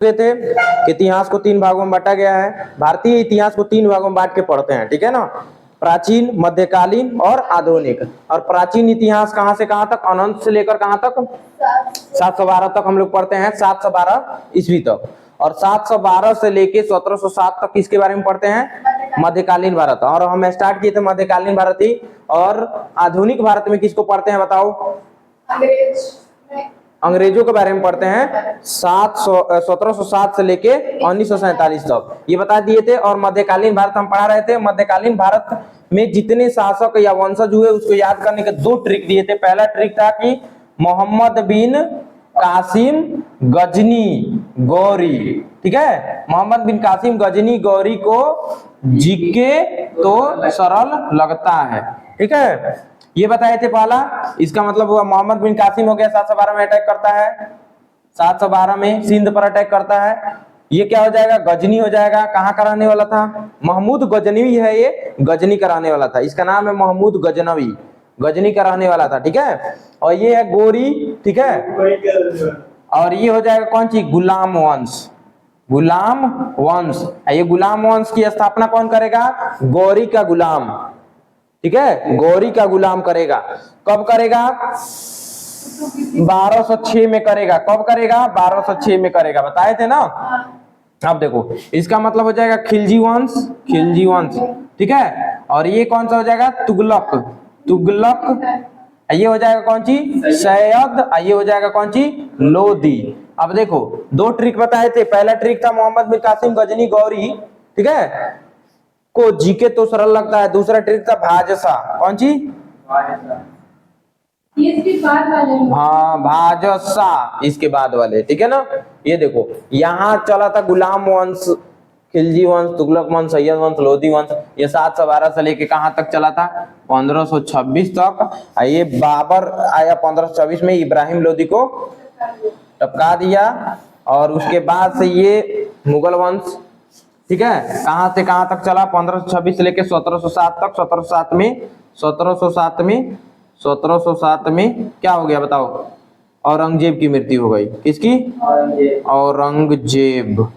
थे कि इतिहास को 3 भागों में बांटा गया है। भारतीय इतिहास को 3 भागों में बांट के पढ़ते हैं, ठीक है ना। प्राचीन, मध्यकालीन और आधुनिक। और प्राचीन इतिहास कहां से कहां तक, अनंत से लेकर कहां तक, 712 तक हम लोग पढ़ते हैं, 712 ईस्वी तक। और 712 से लेके 1707 तक किसके बारे में पढ़ते हैं, मध्यकालीन भारत। और हम स्टार्ट किए थे मध्यकालीन भारत ही। और आधुनिक भारत में किसको पढ़ते हैं बताओ, अंग्रेजों के बारे में पढ़ते हैं, 1707 से लेके 1947 तक, ये बता दिए थे। और मध्यकालीन भारत हम पढ़ा रहे थे। मध्यकालीन भारत में जितने शासक या वंशज हुए उसको याद करने के 2 ट्रिक दिए थे। पहला ट्रिक था कि मोहम्मद बिन कासिम गजनी गौरी, ठीक है, मोहम्मद बिन कासिम गजनी गौरी को जीके तो सरल लगता है, ठीक है, ये बताए थे पहला। इसका मतलब हुआ मोहम्मद बिन कासिम हो गया, 712 में अटैक करता है, 712 में सिंध पर अटैक करता है। ये क्या हो जाएगा, गजनी हो जाएगा। कहाँ कराने वाला था, महमूद गजनवी है, ये गजनी कराने वाला था। इसका नाम है महमूद गजनवी, गजनी कराने वाला था, ठीक है। और ये है गोरी, ठीक है। और ये हो जाएगा कौन सी, गुलाम वंश, गुलाम वंश। ये गुलाम वंश की स्थापना कौन करेगा, गौरी का गुलाम, ठीक है, गौरी का गुलाम करेगा। कब करेगा, 1206 में करेगा। कब करेगा, 1206 में करेगा, बताए थे ना। अब देखो इसका मतलब हो जाएगा खिलजी वंश, खिलजी वंश, ठीक है। और ये कौन सा हो जाएगा, तुगलक, तुगलक। ये हो जाएगा कौन सी, सैयद। ये हो जाएगा कौन सी, लोदी। अब देखो 2 ट्रिक बताए थे। पहला ट्रिक था मोहम्मद बिन कासिम गजनी गौरी, ठीक है, को जीके तो सरल लगता है। दूसरा ट्रिक था भाजसा, कौन सी, इसके बाद वाले, हाँ भाजसा, इसके बाद वाले, ठीक है ना। ये देखो यहाँ चला था गुलाम वंश, खिलजी वंश, तुगलक वंश, सैयद वंश, लोदी वंश। ये 712 से लेके कहां तक चला था, 1526 तक। ये बाबर आया 1526 में, इब्राहिम लोदी को टपका दिया। और उसके बाद से ये मुगल वंश, ठीक है, कहां से कहां तक चला, 1526 से लेके 1707 तक। 1707 में क्या हो गया बताओ, औरंगजेब की मृत्यु हो गई। किसकी, औरंगजेब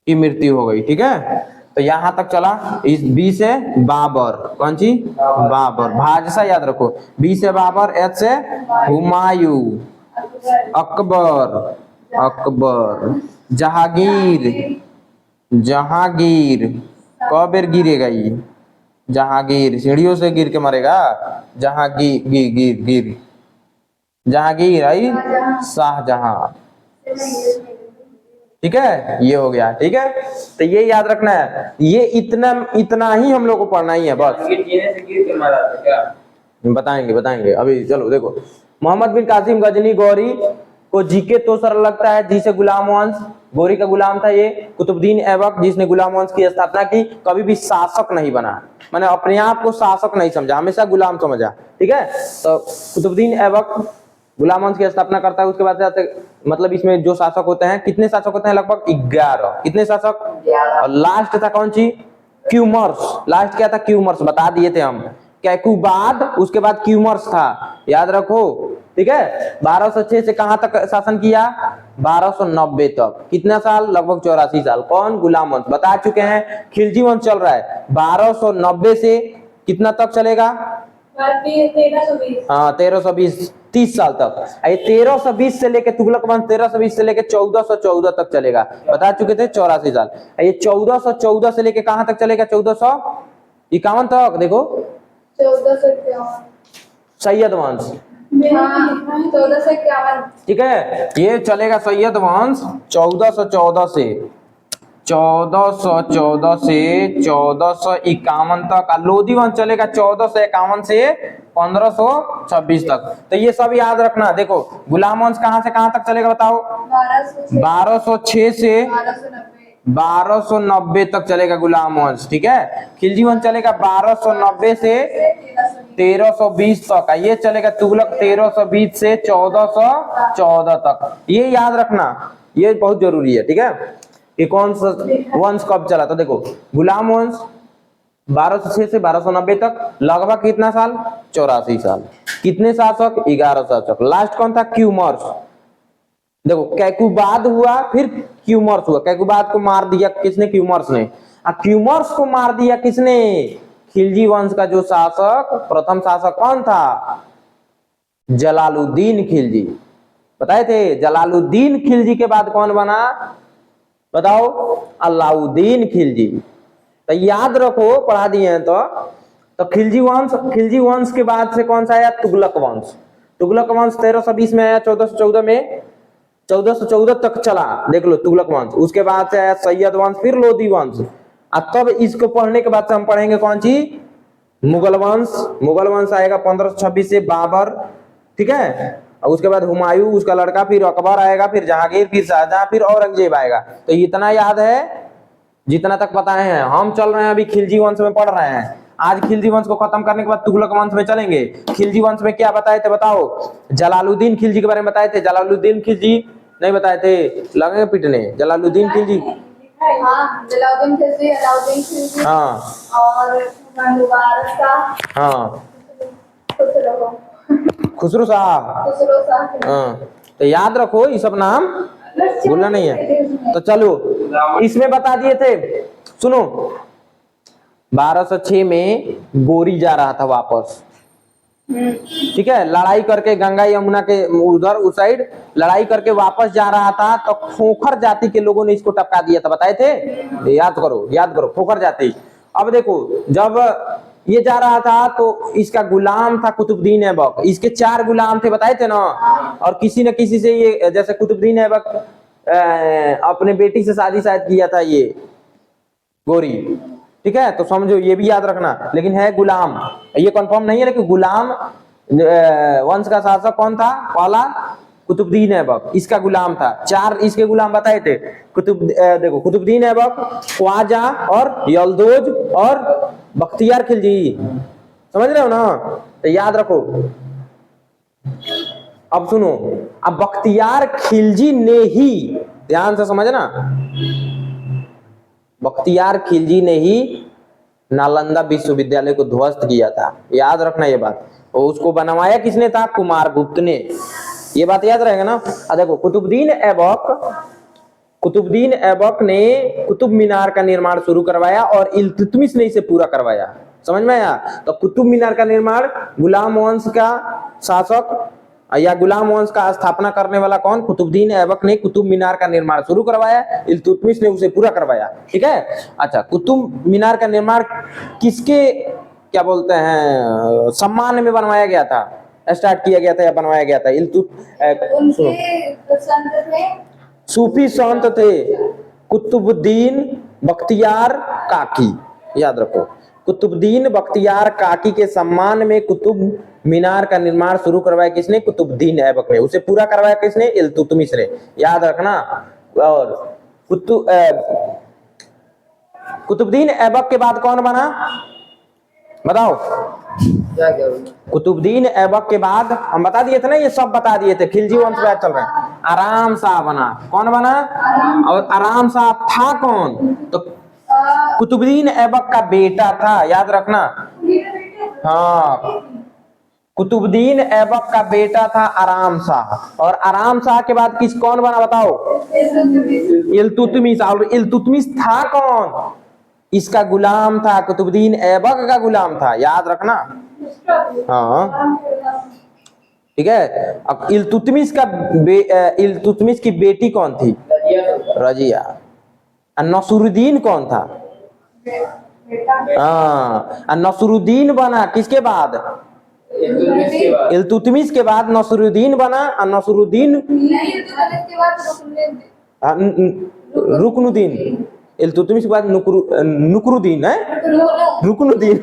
की मृत्यु हो गई, ठीक है। तो यहां तक चला। इस बी से बाबर, कौन सी, बाबर। भाजसा याद रखो, बी से बाबर, एच से हुमायूं, अकबर, अकबर, जहांगीर, जहांगीर। कब बेर गिरेगा ये, जहांगीर सीढ़ियों से गिर के मरेगा, जहांगीर, गिर गिर गिर, जहांगीर आई शाहजहां, ठीक है, ये हो गया, ठीक है। तो ये याद रखना है, ये इतना ही हम लोग को पढ़ना ही है बस। बताएंगे बताएंगे अभी, चलो देखो। मोहम्मद बिन कासिम गजनी गौरी को जीके तो सरल लगता है, जिसे गुलाम वंश, गौरी का गुलाम था ये। कुतुबुद्दीन ऐबक, जिसने गुलाम वंश की स्थापना की, कभी भी शासक नहीं बना, मैंने अपने आप को शासक नहीं समझा, हमेशा गुलाम समझा, ठीक है। तो कुतुबुद्दीन ऐबक गुलाम वंश की स्थापना करता है। उसके बाद मतलब इसमें जो शासक होते हैं, कितने शासक होते हैं, लगभग 11। कितने शासक, और लास्ट था कौन सी, क्यूमर्स। लास्ट क्या था, क्यूमर्स, बता दिए थे हम। कैकुबाद, उसके बाद क्यूमर्स था, याद रखो, ठीक है। 1206 से कहां तक शासन किया, 1290 तक। कितना साल, लगभग 84 साल। कौन, गुलाम वंश, बता चुके हैं। खिलजी वंश चल रहा है 1290 से कितना तक चलेगा, 1320, हाँ 1320, 30 साल तक। ये 1320 से लेके तुगलक वंश 1320 से लेके 1414 तक चलेगा, बता चुके थे, 84 साल। ये 1414 से लेके कहां तक चलेगा, 1451 तक। देखो 1451 सैयद वंश, 1451, ठीक है, ये चलेगा सैयद वंश 1414 से 1451 तक। लोधी वंश चलेगा 1451 से 1526 तक। तो ये सब याद रखना। देखो गुलाम वंश कहां से कहां तक चलेगा बताओ, 1206 से 1290 तक चलेगा गुलाम वंश, ठीक है। खिलजी वंश चलेगा 1290 से 1320 तक। ये चलेगा तुगलक 1320 से 1414 तक। ये याद रखना, ये बहुत जरूरी है, ठीक है। कि कौन सा वंश कब चला, तो देखो गुलाम वंश 1206 से 1290 तक, लगभग कितना साल, 84 साल। कितने शासक, 11 शासक। लास्ट कौन था, क्यूमर्स, देखो कैकुबाद हुआ, फिर क्यूमर्स हुआ। कैकुबाद को मार दिया किसने? क्यूमर्स ने। क्यूमर्स को मार दिया किसने? खिलजी वंश का जो शासक, प्रथम शासक कौन था? जलालुद्दीन खिलजी। बताए थे। जलालुद्दीन खिलजी के बाद कौन बना? बताओ। अलाउद्दीन खिलजी। तो याद रखो, पढ़ा दिए हैं तो खिलजी वंश के बाद से कौन सा आया? तुगलक वंश। तुगलक वंश 1320 में आया, 1414 में, 1414 तक चला, देख लो तुगलक वंश। उसके बाद से आया सैयद वंश, फिर लोधी वंश। अब तब इसको पढ़ने के बाद से हम पढ़ेंगे कौन सी? मुगल वंश। मुगल वंश आएगा 1526 से बाबर, ठीक है। और उसके बाद हुमायूं, उसका लड़का, फिर अकबर आएगा, फिर जहांगीर, फिर शाहजहां, फिर औरंगजेब आएगा। तो इतना याद है, जितना तक पता है। हम चल रहे हैं अभी खिलजी वंश में पढ़ रहे हैं। आज खिलजी वंश को खत्म करने के बाद तुगलक वंश में चलेंगे। खिलजी वंश में क्या बताए थे बताओ? जलालुद्दीन खिलजी के बारे में बताए थे। जलालुद्दीन खिलजी नहीं बताए थे, लगेंगे पिटने। जलालुद्दीन खिलजी, हाँ, जलालुद्दीन खिलजी, अलाउद्दीन खिलजी, हाँ, और मुबारक शाह, हाँ, खुसरो साहब, शाह। हाँ। तो याद रखो, ये सब नाम भूलना नहीं है। तो चलो, इसमें बता दिए थे। सुनो, 1206 में गोरी जा रहा था वापस, ठीक है। लड़ाई करके गंगा यमुना के उधर उस साइड लड़ाई करके वापस जा रहा था, तो खोखर जाति के लोगों ने इसको टपका दिया था। बताए थे? याद करो, खोखर जाति। अब देखो, जब ये जा रहा था तो इसका गुलाम था कुतुबुद्दीन ऐबक। इसके 4 गुलाम थे, बताए थे ना। और किसी न किसी से ये, जैसे कुतुबुद्दीन ऐबक अपने बेटी से शादी शायद किया था ये गोरी, ठीक है। तो समझो, ये भी याद रखना। लेकिन है गुलाम, ये कंफर्म नहीं है, लेकिन गुलाम वंश का शासक कौन था? पहला कुतुबुद्दीन ऐबक, इसका गुलाम था। 4 इसके गुलाम बताए थे। देखो, कुतुबुद्दीन ऐबक, ख्वाजा और यलदोज और बख्तियार खिलजी। समझ रहे हो ना? तो याद रखो। अब सुनो, अब बख्तियार खिलजी ने ही, ध्यान से समझना, बख्तियार खिलजी ने ही नालंदा विश्वविद्यालय को ध्वस्त किया था। याद रखना ये बात। और उसको बनवाया किसने था? कुमारगुप्त ने। ये बात याद रहेगा ना। देखो, कुतुबुद्दीन ऐबक ने कुतुब मीनार का निर्माण शुरू करवाया और इल्तुतमिश ने इसे पूरा करवाया। समझ में आया? तो कुतुब मीनार का निर्माण गुलाम वंश का शासक या गुलाम वंश का स्थापना करने वाला कौन? कुतुबुद्दीन ऐबक ने कुतुब मीनार का निर्माण शुरू करवाया, इल्तुतमिश ने उसे पूरा करवाया, ठीक है। अच्छा, कुतुब मीनार का निर्माण किसके, क्या बोलते हैं, सम्मान में बनवाया गया था, स्टार्ट किया गया था या बनवाया गया था? सूफी संत थे कुतुबुद्दीन बख्तियार काकी। याद रखो, कुतुबुद्दीन बख्तियार काकी के सम्मान में कुतुब मीनार का निर्माण शुरू करवाया किसने? कुतुबुद्दीन ऐबक ने। उसे पूरा करवाया किसने? इल्तुतमिश ने। याद रखना। और कुतुबुद्दीन ऐबक के बाद कौन बना? बताओ। कुतुबुद्दीन ऐबक के बाद हम बता दिए थे ना, ये सब बता दिए थे। खिलजी वंश पे चल रहे हैं। आराम शाह बना। कौन बना? और आराम शाह था कौन? तो कुतुबुद्दीन ऐबक का बेटा था। याद रखना। हाँ, कुतुबुद्दीन ऐबक का बेटा था आराम शाह। और आराम शाह के बाद कौन बना बताओ? इल्तुतमिश। और इल्तुतमिश था कौन? इसका गुलाम था, कुतुबुद्दीन ऐबक का गुलाम था। याद रखना। हाँ, ठीक है। अब इल्तुतमिश की बेटी कौन थी? रजिया। नसरुद्दीन कौन था? हाँ, नसरुद्दीन बना किसके बाद? इल्तुतमिश के बाद नसरुद्दीन बना। और नसरुद्दीन रुकनुद्दीन। इल्तुतमिश के बाद नुकरुद्दीन है, रुकनुद्दीन।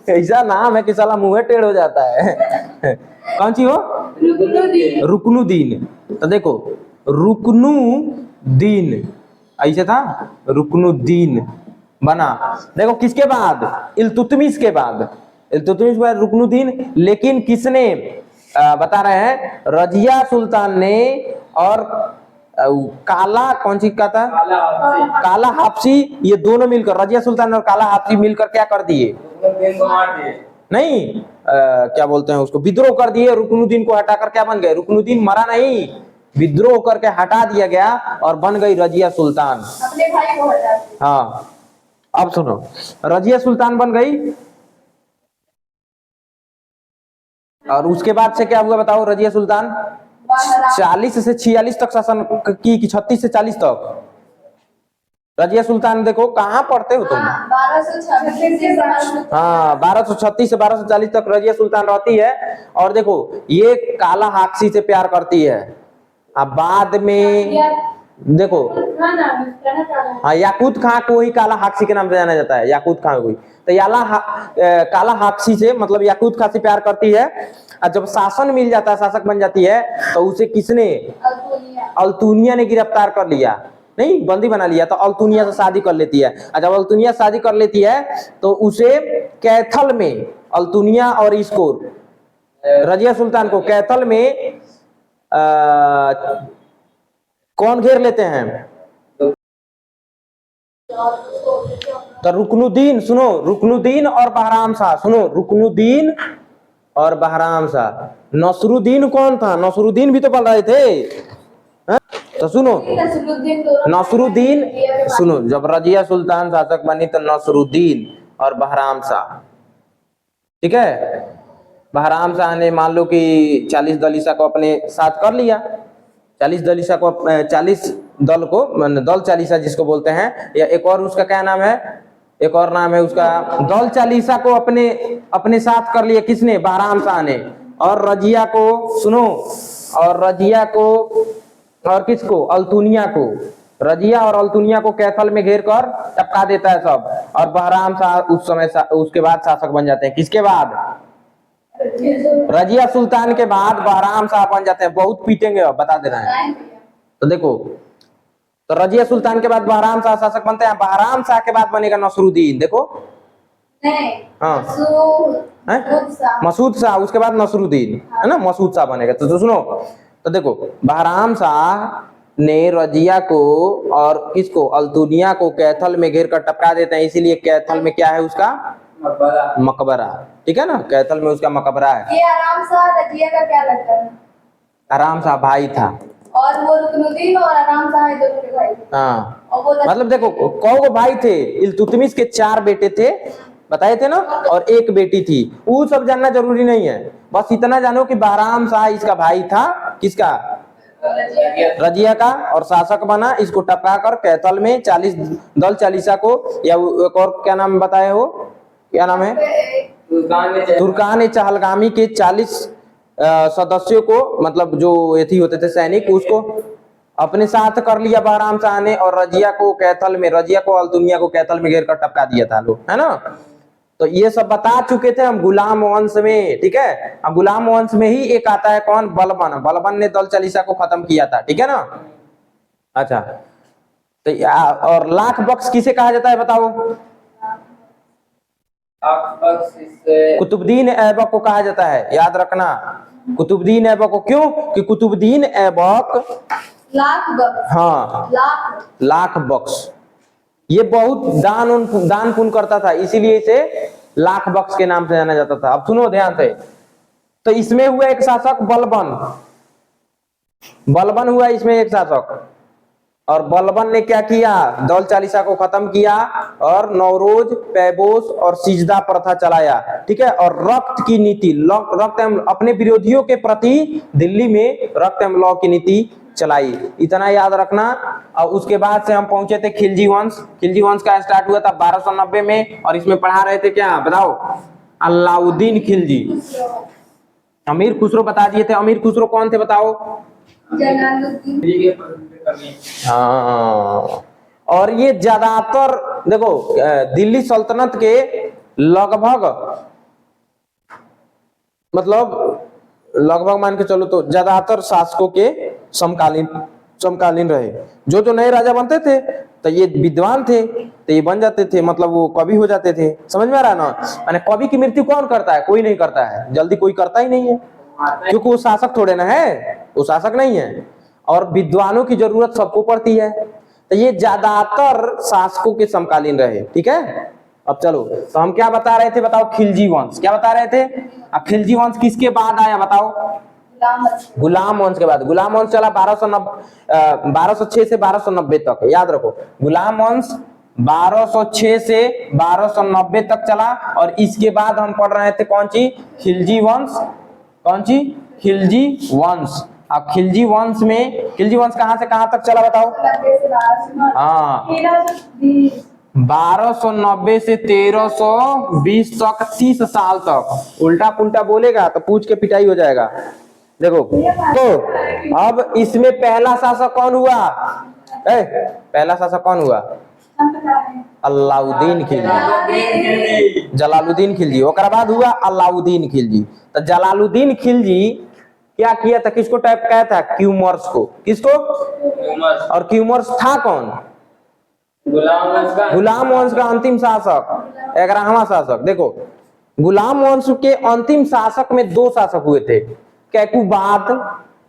ऐसा नाम है कि साला मुंह टेढ़ हो जाता है। कौन सी हो? रुकनुद्दीन। तो देखो, रुकनुद्दीन ऐसे था, रुकनुद्दीन बना। देखो किसके बाद? इल्तुतमिश के बाद। इल्तुतमिश के बाद रुकनुद्दीन। लेकिन किसने, बता रहे हैं, रजिया सुल्तान ने और काला, कौन सी का था? काला हाफसी। ये दोनों मिलकर, रजिया सुल्तान और काला हाफसी मिलकर क्या कर दिए? नहीं, क्या बोलते हैं उसको, विद्रोह कर दिए। रुकनुद्दीन को हटाकर क्या बन गए? रुकनुद्दीन मरा नहीं, विद्रोह करके हटा दिया गया और बन गई रजिया सुल्तान। अपने भाई को हटाती। हाँ, अब सुनो, रजिया सुल्तान बन गई और उसके बाद से क्या हुआ बताओ? रजिया सुल्तान 40 से 46 तक शासन की, 36 से 40 तक। रजिया सुल्तान देखो, कहाँ पढ़ते हो तुम? 1236 से 1200। हाँ, 1236 से 1240 तक रजिया सुल्तान रहती है। और देखो, ये काला हाक्सी से प्यार करती है। अब बाद में देखो, हाँ, याकूत खां को ही काला हाक्सी के नाम से जाना जाता है, याकूत खां को ही। तो काला हाक्सी से मतलब याकूत खां से प्यार करती है। और जब शासन मिल जाता है, शासक बन जाती है, तो उसे किसने? अल्तुनिया ने गिरफ्तार कर लिया, नहीं बंदी बना लिया। तो अल्तुनिया से शादी कर लेती है। और जब अल्तुनिया शादी कर लेती है तो उसे कैथल में, अल्तुनिया और इसको, रजिया सुल्तान को कैथल में कौन घेर लेते हैं? तो रुकनुद्दीन, सुनो, रुकनुद्दीन और बहराम शाह, सुनो, रुकनुद्दीन और बहराम शाह। नसरुद्दीन कौन था? नसरुद्दीन भी तो पढ़ रहे थे, है? तो सुनो, नसरुद्दीन, सुनो, जब रजिया सुल्तान शासक बनी तो नसरुद्दीन और बहराम शाह, ठीक है। बहराम शाह ने मान लो कि 40 दलीसा को अपने साथ कर लिया। 40 दलीसा को, 40 दल को, दल चालीसा जिसको बोलते हैं, या एक और उसका क्या नाम है, एक और नाम है उसका, दल चालीसा को अपने साथ कर लिया। किसने? बहराम शाह ने। और रजिया को, सुनो, और रजिया को और किसको? अल्तुनिया को। रजिया और अल्तुनिया को कैथल में घेर कर टपका देता है सब। और बहराम शाह उस समय उसके बाद शासक बन जाते हैं। किसके बाद? रजिया सुल्तान के बाद बहराम शाह बन जाते हैं। बहुत पीटेंगे, अब बता दे रहे हैं। तो देखो, तो रजिया सुल्तान के बाद बहराम शाह शासक बनते हैं। बहराम शाह के बाद बनेगा नसरुद्दीन। देखो, हाँ, मसूद शाह, उसके बाद नसरुद्दीन, है ना, मसूद शाह बनेगा। तो सुनो, तो देखो, बहराम शाह ने रजिया को और किसको? अल्तुनिया को कैथल में घेर कर टपका देते हैं। इसीलिए कैथल में क्या है उसका? मकबरा, ठीक है ना, कैथल में उसका मकबरा है। ये आराम शाह रजिया का क्या लगता है? आराम शाह भाई था, और वो रुकनुद्दीन और आराम शाह दोनों के भाई थे। हाँ, और वो मतलब देखो, कौ भाई थे? इल्तुतमिश के 4 बेटे थे, बताए थे ना, और 1 बेटी थी। वो सब जानना जरूरी नहीं है, बस इतना जानो कि बहराम शाह इसका भाई था। किसका? रजिया का। और शासक बना, इसको टपका कर कैथल में 40 दल चालीसा को, या एक और क्या नाम बताए हो, क्या नाम है? तुर्कान चहलगामी के 40 सदस्यों को, मतलब जो एथी होते थे सैनिक, उसको अपने साथ कर लिया बहराम शाह ने। और रजिया को कैथल में, रजिया को अल्तुनिया को कैथल में घेर कर टपका दिया था लोग, है ना। तो ये सब बता चुके थे हम गुलाम वंश में, ठीक है। अब गुलाम वंश में ही एक आता है कौन? बलबन। बलबन ने दल चालीसा को खत्म किया था, ठीक है ना। अच्छा, तो और लाख बख्श किसे कहा जाता है बताओ? कुतुबुद्दीन ऐबक को कहा जाता है, याद रखना, कुतुबुद्दीन ऐबक को। क्यों? कि कुतुबुद्दीन ऐबक लाख बख्श, हाँ, लाख बख्श, ये बहुत दान पुण्य करता था, इसीलिए इसे लाख बख्श के नाम से जाना जाता था। अब सुनो ध्यान से, तो इसमें हुआ एक शासक बलबन, बलबन हुआ इसमें एक शासक। और बलबन ने क्या किया? दौल चालीसा को खत्म किया और नौरोज, पैबोस और सिजदा प्रथा चलाया, ठीक है। और रक्त की नीति, रक्त अपने विरोधियों के प्रति दिल्ली में रक्त एवं लॉ की नीति चलाई, इतना याद रखना। और उसके बाद से हम पहुंचे थे खिलजी वंश। खिलजी वंश का स्टार्ट हुआ था 1290 में, और इसमें पढ़ा रहे थे क्या बताओ? अलाउद्दीन खिलजी। अमीर खुसरो बता दिए थे। अमीर खुसरो कौन थे बताओ? हाँ, और ये ज्यादातर देखो दिल्ली सल्तनत के लगभग, मतलब मान के चलो तो ज्यादातर शासकों के समकालीन रहे। जो नए राजा बनते थे तो ये विद्वान थे, तो ये बन जाते थे, मतलब वो कवि हो जाते थे। समझ में आ रहा है ना? माने कवि की मृत्यु कौन करता है? कोई नहीं करता है, जल्दी कोई करता ही नहीं है, क्योंकि वो शासक थोड़े ना है, वो शासक नहीं है। और विद्वानों की जरूरत सबको पड़ती है, तो ये ज्यादातर शासकों के समकालीन रहे, ठीक है। अब चलो, तो हम क्या बता रहे थे बताओ? खिलजी वंश। क्या बता रहे थे? अब खिलजी वंश किसके बाद आया बताओ? गुलाम वंश के बाद गुलाम वंश चला 1206 से 1290 तक, याद रखो गुलाम वंश 1206 से 1290 तक चला। और इसके बाद हम पढ़ रहे थे कौन सी, खिलजी वंश, कौन सी, खिलजी वंश। अब खिलजी वंश में, खिलजी वंश कहां से कहां तक चला बताओ? हाँ 1290 से 1320 तक, 30 साल तक। उल्टा पुल्टा बोलेगा तो पूछ के पिटाई हो जाएगा। देखो तो अब इसमें पहला शासक कौन हुआ? पहला शासक कौन हुआ? अलाउद्दीन खिलजी, जलालुद्दीन खिलजी। ओकर बाद हुआ अलाउद्दीन खिलजी। तो जलालुद्दीन खिलजी क्या किया था? किसको टाइप किया था? क्यूमर्स को। किसको? और क्यूमर्स था कौन? गुलाम वंश का अंतिम शासक, 11वां शासक। देखो गुलाम वंश के अंतिम शासक में 2 शासक हुए थे, कैकुबाद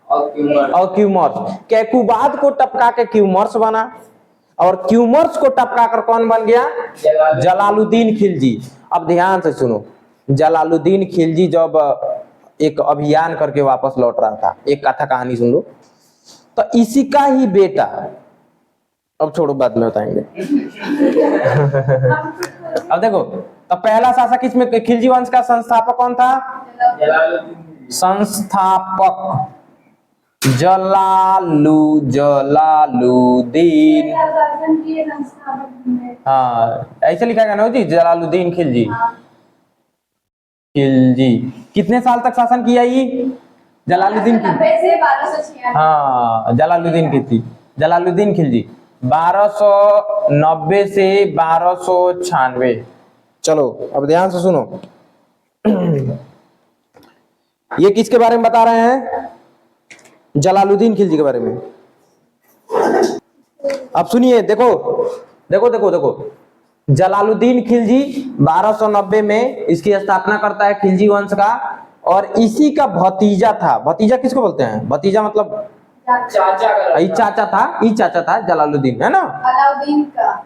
और क्यूमर्स। कैकुबाद को टपका के क्यूमर्स बना, और क्यूमर्स को टपका कर कौन बन गया? जलालुद्दीन खिलजी। अब ध्यान से सुनो, जलालुद्दीन खिलजी जब एक अभियान करके वापस लौट रहा था, एक कथा कहानी सुन लो। तो इसी का ही बेटा, अब छोड़ो बाद में बताएंगे। अब देखो तो पहला शासक इसमें खिलजी वंश का संस्थापक कौन था? संस्थापक जलालुद्दीन। हाँ ऐसे लिखा गया ना जी, जलालुद्दीन खिलजी। खिलजी कितने साल तक शासन किया ये? जलालुद्दीन खिलजी, हाँ जलालुद्दीन खिलजी, जलालुद्दीन खिलजी 1290 से 1296। चलो अब ध्यान से सुनो, ये किसके बारे में बता रहे हैं? जलालुद्दीन खिलजी के बारे में। अब सुनिए, देखो देखो देखो देखो, जलालुद्दीन खिलजी 1290 में इसकी स्थापना करता है खिलजी वंश का। और इसी का भतीजा था, भतीजा किसको बोलते हैं? भतीजा मतलब चाचा, ये चाचा था, ये चाचा था जलालुद्दीन, है ना? अलाउद्दीन का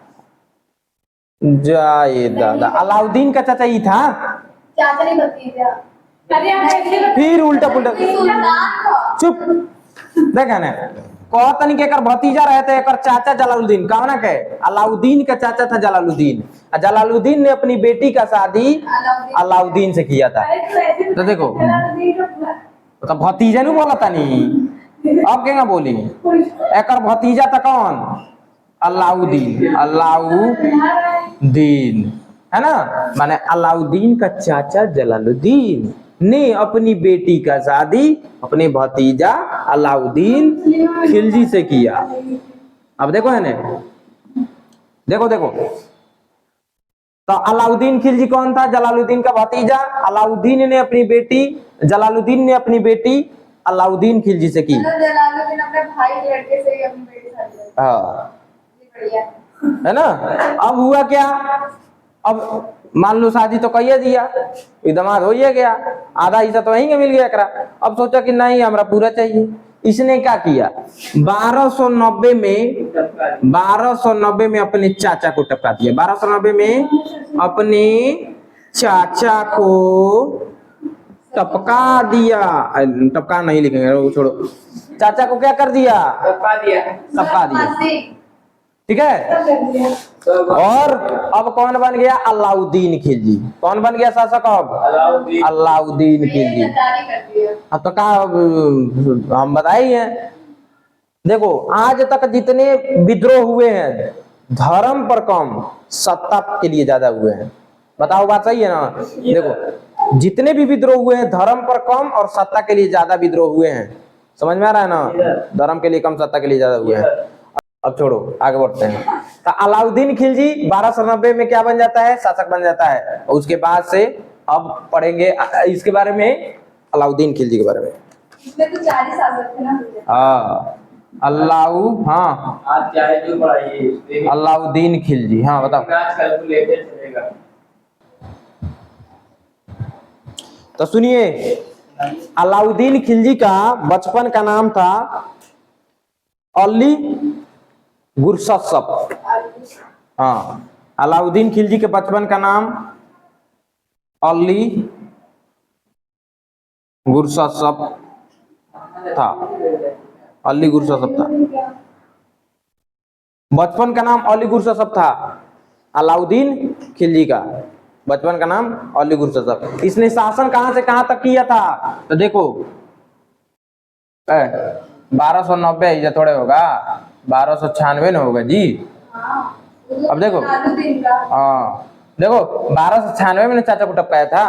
जाए दादा, अलाउद्दीन का चाचा ये था, चाचा नहीं भतीजा। फिर उल्टा पुल्टा चुप। देखा ना, कहतनी के एकर भतीजा रहते, एकर चाचा जलालुद्दीन कहना के, अलाउद्दीन का चाचा था जलालुद्दीन। जलालुद्दीन ने अपनी बेटी का शादी अलाउद्दीन से किया था। तो देखो तो भतीजा नहीं बोला था नहीं, अब क्या बोली? एकर भतीजा था कौन? अलाउद्दीन, अलाउद्दीन, है ना? माने अलाउद्दीन का चाचा जलालुद्दीन ने अपनी बेटी का शादी अपने भतीजा अलाउद्दीन खिलजी से किया। अब देखो है ना, देखो देखो तो अलाउद्दीन खिलजी कौन था? जलालुद्दीन का भतीजा। अलाउद्दीन ने अपनी बेटी, जलालुद्दीन ने अपनी बेटी अलाउद्दीन खिलजी से की। जलालुद्दीन अपने भाई के लड़के से ही अपनी बेटी शादी की। हाँ बढ़िया है ना? अब हुआ क्या? अब मान लो शादी तो कहिए दिया, दामाद हो गया, आधा हिस्सा तो वहीं के मिल गया एकरा। अब सोचा कि नहीं हमरा पूरा चाहिए। इसने क्या किया? 1290 में अपने चाचा को टपका दिया। 1290 में अपने चाचा को टपका दिया, टपका नहीं लिखेंगे, वो छोड़ो। चाचा को क्या कर दिया? टपका दिया, ठीक है। और अब कौन बन गया? अलाउद्दीन खिलजी। कौन बन गया शासक? अब अलाउद्दीन खिलजी। अब तो कहा हम बताइए, देखो आज तक जितने विद्रोह हुए हैं धर्म पर कम, सत्ता के लिए ज्यादा हुए हैं। बताओ बात सही है ना? देखो जितने भी विद्रोह हुए हैं धर्म पर कम और सत्ता के लिए ज्यादा विद्रोह हुए हैं। समझ में आ रहा है ना? धर्म के लिए कम, सत्ता के लिए ज्यादा हुए हैं। अब छोड़ो, आगे बढ़ते हैं। तो अलाउद्दीन खिलजी 1290 में क्या बन जाता है? शासक बन जाता है। और उसके बाद से अब पढ़ेंगे इसके बारे में, अलाउद्दीन खिलजी के बारे में। इसमें तो 40 शासक थे ना? हाँ हाँ अलाउद्दीन खिलजी, हाँ बताओ। तो सुनिए, अलाउद्दीन खिलजी का बचपन का नाम था अली गुरससप। हाँ अलाउद्दीन खिलजी के बचपन का नाम अली गुरससप। था। अली गुरससब था। बचपन का नाम अली गुरससब था, अलाउद्दीन खिलजी का बचपन का नाम अली गुरससब। इसने शासन कहां से कहां तक किया था? तो देखो 1290 या थोड़े होगा, 1296 न होगा जी। अब देखो अलाउद्दीन का। हाँ देखो 1296 में चाचा को टपकाया था।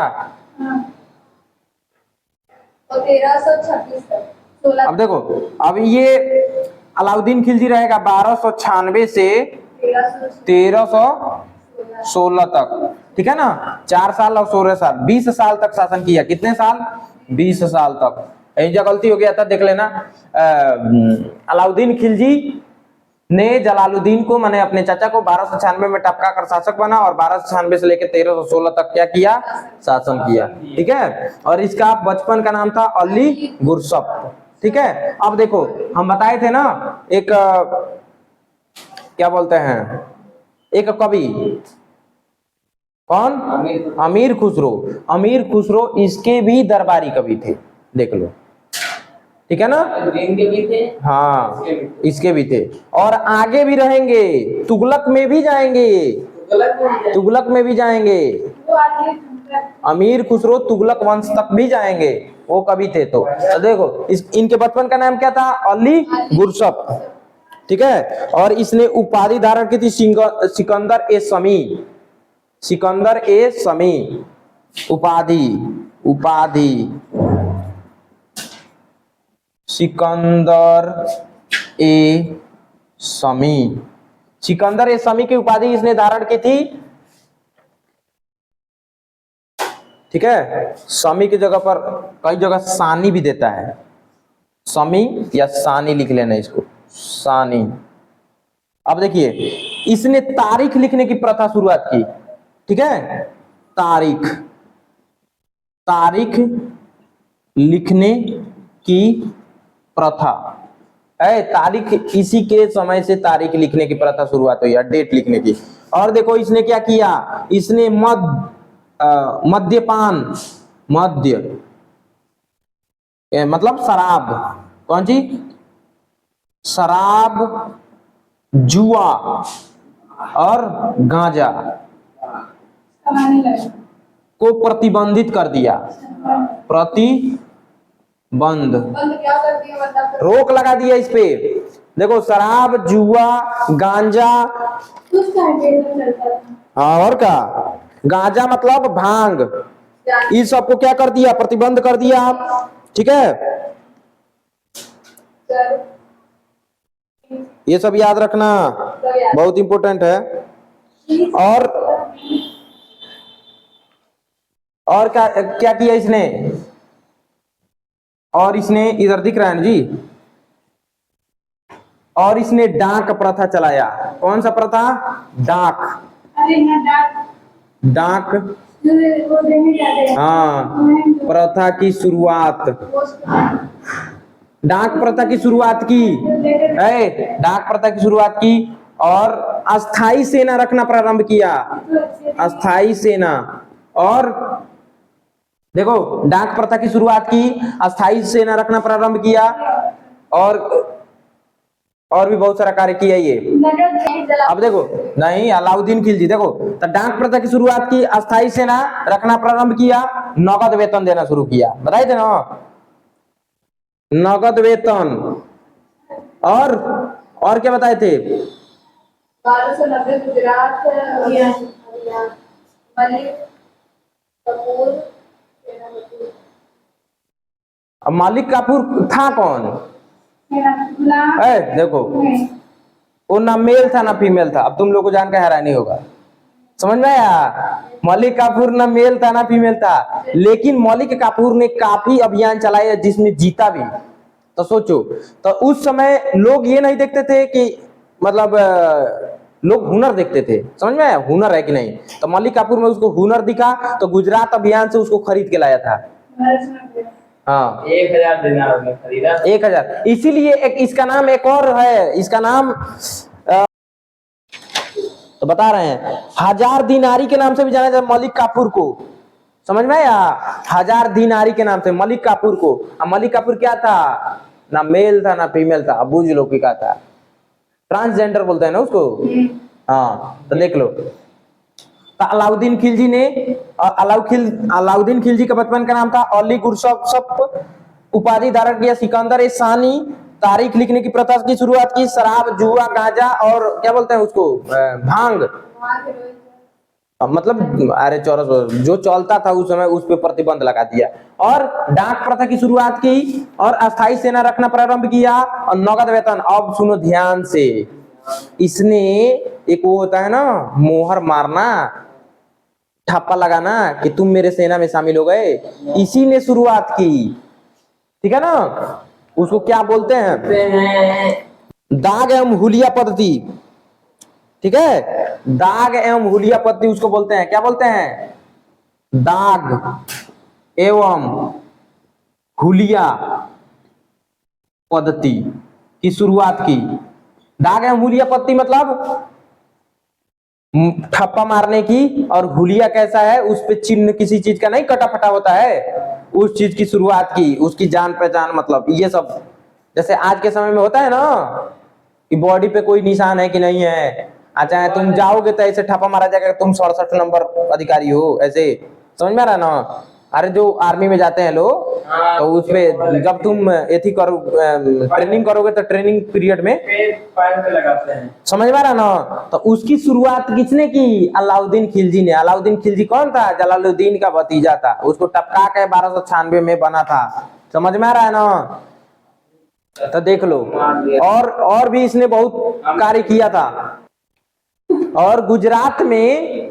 और 1326 तक 16 अब देखो अब ये अलाउद्दीन खिलजी रहेगा 1296 से 1316 तक, ठीक है ना। 4 साल और 16 साल, 20 साल तक शासन किया। कितने साल? 20 साल तक। यही गलती हो गया था, देख लेना। अलाउद्दीन खिलजी ने जलालुद्दीन को, मैंने अपने चाचा को 1296 में टपका कर शासक बना और 1296 से लेकर 1316 तक क्या किया? शासन किया, ठीक है। और इसका बचपन का नाम था अली गुरसप, ठीक है। अब देखो हम बताए थे ना एक क्या बोलते हैं, एक कवि, कौन? अमीर खुसरो। अमीर खुसरो इसके भी दरबारी कवि थे, देख लो, ठीक है ना। इनके भी थे, हाँ इसके भी थे और आगे भी रहेंगे, तुगलक में भी जाएंगे, तुगलक में भी जाएंगे। वो आगे अमीर खुसरो तुगलक वंश तक भी जाएंगे, वो कवि थे। तो देखो इनके बचपन का नाम क्या था? अली गुरसप, ठीक है। और इसने उपाधि धारण की थी सिकंदर ए समी, सिकंदर ए समी उपाधि, उपाधि सिकंदर ए समी, सिकंदर ए समी की उपाधि इसने धारण की थी, ठीक है। समी की जगह पर कई जगह सानी भी देता है, समी या सानी लिख लेना इसको, सानी। अब देखिए इसने तारीख लिखने की प्रथा शुरुआत की, ठीक है। तारीख, तारीख लिखने की प्रथा है, तारीख इसी के समय से तारीख लिखने की प्रथा शुरुआत हुई है, डेट लिखने की। और देखो इसने क्या किया, इसने मद्यपान, मद्य मतलब शराब, कौन सी? शराब, जुआ और गांजा कमाने लगे। को प्रतिबंधित कर दिया, प्रतिबंध, बंद क्या कर दिया मतलब? रोक लगा दिया इस पे। देखो शराब, जुआ, गांजा, कुछ टाइम चलता था। हाँ और क्या, गांजा मतलब भांग, इस सबको क्या कर दिया? प्रतिबंध कर दिया, ठीक है। सर ये सब याद रखना, बहुत इंपॉर्टेंट है। और क्या क्या किया इसने? और इसने इधर दिख रहा है ना जी, और इसने डाक प्रथा चलाया। कौन सा प्रथा? डाक, अरे यहाँ डाक वो देने जाते हैं। हाँ प्रथा की शुरुआत, डाक प्रथा की शुरुआत की है, डाक प्रथा की शुरुआत की। और अस्थाई सेना रखना प्रारंभ किया, अस्थाई सेना। और देखो डाक प्रथा की शुरुआत की, अस्थाई सेना रखना प्रारंभ किया और भी बहुत सारा कार्य किया ये। अब देखो नहीं, अलाउद्दीन खिलजी देखो तो डाक प्रथा की शुरुआत की, अस्थाई सेना रखना प्रारंभ किया, नगद वेतन देना शुरू किया, बताए थे ना, नगद वेतन। और क्या बताए थे? 1290 गुजरात मलिक कपूर सेनापति। अब मालिक काफूर था कौन? देखो वो ना मेल था ना फीमेल था। अब तुम लोग को जानकर हैरानी होगा, समझ में आया? मलिक काफूर ना मेल था ना फीमेल था, लेकिन मलिक काफूर ने काफी अभियान चलाए जिसमें जीता भी। तो सोचो, तो उस समय लोग ये नहीं देखते थे कि मतलब लोग हुनर देखते थे, समझ में आया? हुनर है कि नहीं। तो मलिक काफूर में उसको हुनर दिखा तो गुजरात अभियान से उसको खरीद के लाया था। हाँ 1000 दिनार में खरीदा, 1000। इसीलिए एक इसका नाम एक और है, इसका नाम तो बता रहे हैं 1000 दिनारी के नाम से भी जाना जाता है मलिक काफूर को, समझ में आया? 1000 दिनारी के नाम से मलिक काफूर को। अब मलिक काफूर क्या था? ना मेल था ना फीमेल था। अब बूझ लो कि क्या था, ट्रांसजेंडर बोलते हैं ना उसको। हाँ तो देख लो। तो अलाउद्दीन खिलजी ने अलाउद्दीन खिलजी का बचपन का नाम था अली गुरसप। उपाधि धारण किया सिकंदर ए सानी। तारीख लिखने की प्रथा की शुरुआत की। शराब जुआ गांजा और क्या बोलते हैं उसको, भांग, वहाँ के लोग मतलब अरे चौरस जो चलता था उस समय उस पे प्रतिबंध लगा दिया। और डाक प्रथा की शुरुआत की और अस्थायी सेना रखना प्रारंभ किया और नगद वेतन। अब सुनो ध्यान से, इसने एक वो होता है ना मोहर मारना, ठप्पा लगाना कि तुम मेरे सेना में शामिल हो गए, इसी ने शुरुआत की। ठीक है ना? उसको क्या बोलते हैं? दाग एवं हुलिया पद्धति। ठीक है, दाग एवं हुलिया पद्धति उसको बोलते हैं। क्या बोलते हैं? दाग एवं हुलिया पद्धति की शुरुआत की। दाग एवं हुलिया पद्धति मतलब ठप्पा मारने की, और हुलिया कैसा है, उस पे चिन्ह किसी चीज का नहीं कटा फटा होता है, उस चीज की शुरुआत की, उसकी जान पहचान, मतलब ये सब जैसे आज के समय में होता है ना कि बॉडी पे कोई निशान है कि नहीं है। अच्छा तुम जाओगे तो ऐसे ठप्पा मारा जाएगा तुम 67 नंबर अधिकारी हो, ऐसे समझ में आ रहा ना? अरे जो आर्मी में जाते हैं लोग, तो उसपे जब तुम एथी करो ट्रेनिंग करोगे तो ट्रेनिंग पीरियड में पैर पे लगाते हैं। समझ में आ रहा ना? तो उसकी शुरुआत किसने की? अलाउद्दीन खिलजी ने। अलाउद्दीन खिलजी कौन था? जलालुद्दीन का भतीजा था। उसको टपका के 1296 में बना था। समझ में आ रहा है ना? तो देख लो, और भी इसने बहुत कार्य किया था। और गुजरात में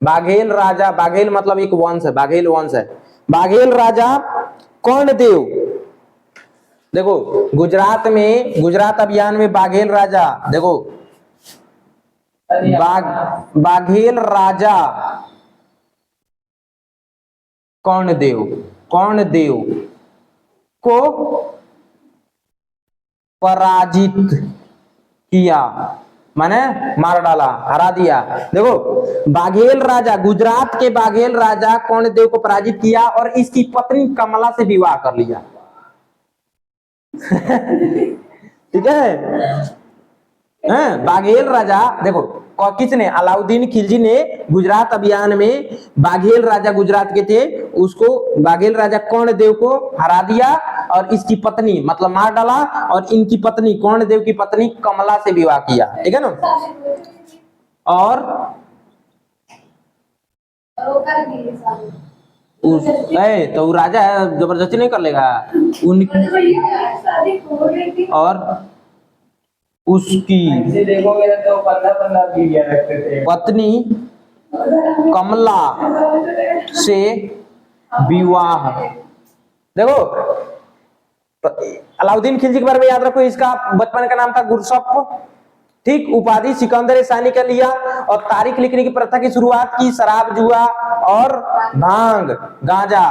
बाघेल मतलब एक वंश है, बाघेल वंश है। बाघेल राजा कर्णदेव, देखो गुजरात अभियान में बाघेल राजा, देखो बाघेल राजा कर्णदेव को पराजित किया, माने मार डाला, हरा दिया। देखो बाघेल राजा, गुजरात के बाघेल राजा कर्णदेव को पराजित किया और इसकी पत्नी कमला से विवाह कर लिया। ठीक है? बाघेल राजा, देखो किसने? अलाउद्दीन खिलजी ने गुजरात अभियान में बाघेल राजा गुजरात के थे, उसको बाघेल राजा कर्णदेव को हरा दिया और इसकी पत्नी मतलब मार डाला, और इनकी पत्नी कर्णदेव की पत्नी कमला से विवाह किया। ठीक है ना? और वो कर दिए सारे। तो वो राजा है, जबरदस्ती नहीं कर लेगा शादी हो गई थी। और उसकी ऐसे देखोगे तो 15-15 बीवियां रखते थे। पत्नी कमला से विवाह। देखो तो अलाउद्दीन खिलजी के बारे में याद रखो, इसका बचपन का नाम था गुरसप। ठीक, उपाधि सिकंदर सानी का लिया और तारीख लिखने की प्रथा की शुरुआत की। शराब जुआ और भांग गांजा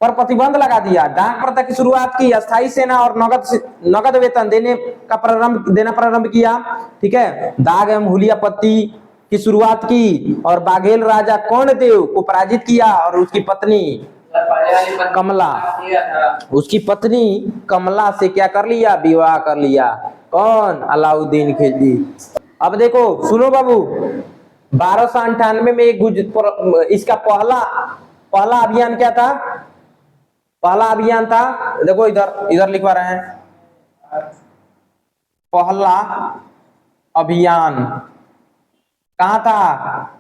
पर प्रतिबंध लगा दिया। डाक प्रथा की शुरुआत की। अस्थायी सेना और नगद वेतन देना प्रारंभ किया। ठीक है, दाग एवं हुलिया पत्ती की शुरुआत की और बाघेल राजा कर्णदेव को पराजित किया और उसकी पत्नी कमला से क्या कर लिया? विवाह कर लिया। कौन? अलाउद्दीन खिलजी। अब देखो सुनो बाबू, 1298 में इसका पहला अभियान क्या था? पहला अभियान था, देखो इधर लिखवा रहे हैं, पहला अभियान कहाँ था?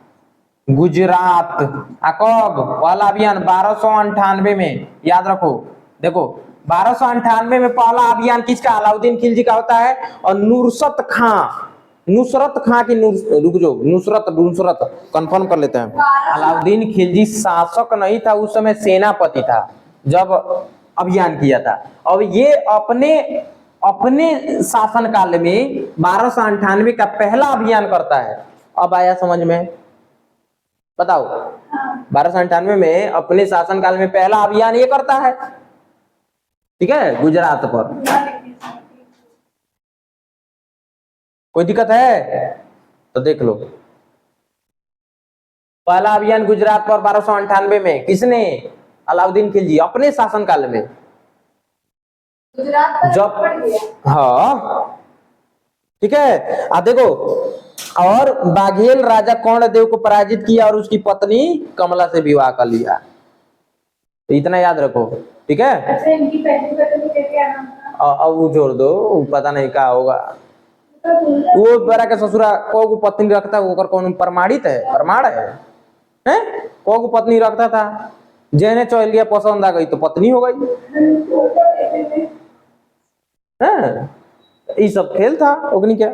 गुजरात। कब? पहला अभियान 1298 में, याद रखो। देखो 1298 में पहला अभियान किसका? अलाउद्दीन खिलजी का होता है। और नुसरत खां की नुसरत कंफर्म कर लेते हैं। अलाउद्दीन खिलजी शासक नहीं था उस समय, सेनापति था जब अभियान किया था। और ये अपने शासन काल में 1298 का पहला अभियान करता है। अब आया समझ में? बताओ, 1298 में अपने शासन काल में पहला अभियान ये करता है। ठीक है, गुजरात पर। कोई दिक्कत है तो देख लो। पहला अभियान गुजरात पर 1298 में किसने? अलाउद्दीन खिलजी, अपने शासनकाल में। गुजरात पर जब पड़ गया। हाँ ठीक है, देखो, और बाघेल राजा कर्णदेव को पराजित किया और उसकी पत्नी कमला से विवाह कर लिया। तो इतना याद रखो, ठीक है। अच्छा, इनकी पहली पत्नी का क्या नाम था? अब वो छोड़ दो, वो पता नहीं क्या होगा। वो बड़ा के ससुरा को पत्नी रखता है, ओकर कौन प्रमाणित है? प्रमाण है, हैं? को पत्नी रखता था, जेने चल गया, पसंद आ गई तो पत्नी हो गई। हैं? ये सब खेल था, ओकनी क्या।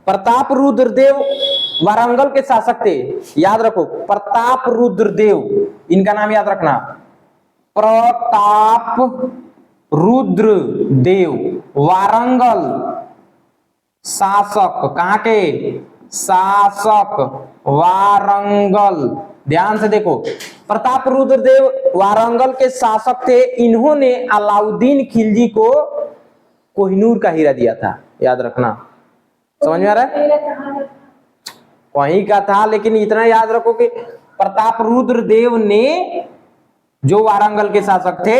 प्रताप रुद्रदेव वारंगल के शासक थे, याद रखो, प्रताप रुद्रदेव, इनका नाम याद रखना। प्रताप रुद्रदेव वारंगल शासक, कहां के शासक? वारंगल। ध्यान से देखो, प्रताप रुद्रदेव वारंगल के शासक थे। इन्होंने अलाउद्दीन खिलजी को कोहिनूर का हीरा दिया था, याद रखना। समझ में आ रहा है? वहीं का था, लेकिन इतना याद रखो कि प्रताप रुद्रदेव ने, जो वारंगल के शासक थे,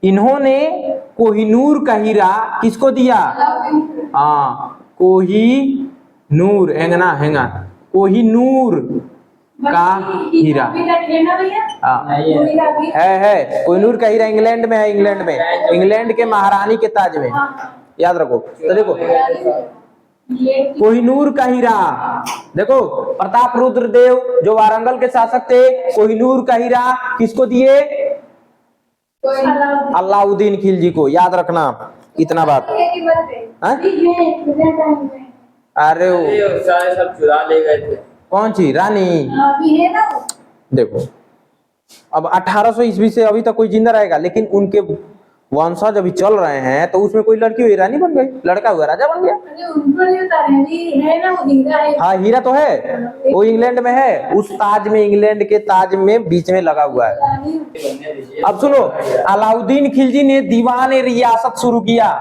इन्होंने कोहिनूर का हीरा किसको दिया? हाँ, कोहिनूर, हैंगा कोहिनूर का हीरा। हाँ, है कोहिनूर का हीरा इंग्लैंड में है, इंग्लैंड के महारानी के ताज में, याद रखो। तो देखो, कोहिनूर का हीरा, देखो, प्रताप रुद्रदेव जो वारंगल के शासक थे, कोहिनूर का हीरा किसको दिए? अलाउद्दीन खिलजी को, याद रखना इतना बात। अरे सारे सब चुरा ले गए थे। कौन सी रानी? है ना। देखो, अब 1800 ईस्वी से अभी तक कोई जिंदा रहेगा, लेकिन उनके वंशज अभी चल रहे हैं, तो उसमें कोई लड़की हुई रानी बन गई, लड़का हुआ राजा बन गया। हाँ, हीरा तो है, वो इंग्लैंड में है, उस ताज में, इंग्लैंड के ताज में बीच में लगा हुआ है। अब सुनो, अलाउद्दीन खिलजी ने दीवान ए रियासत शुरू किया।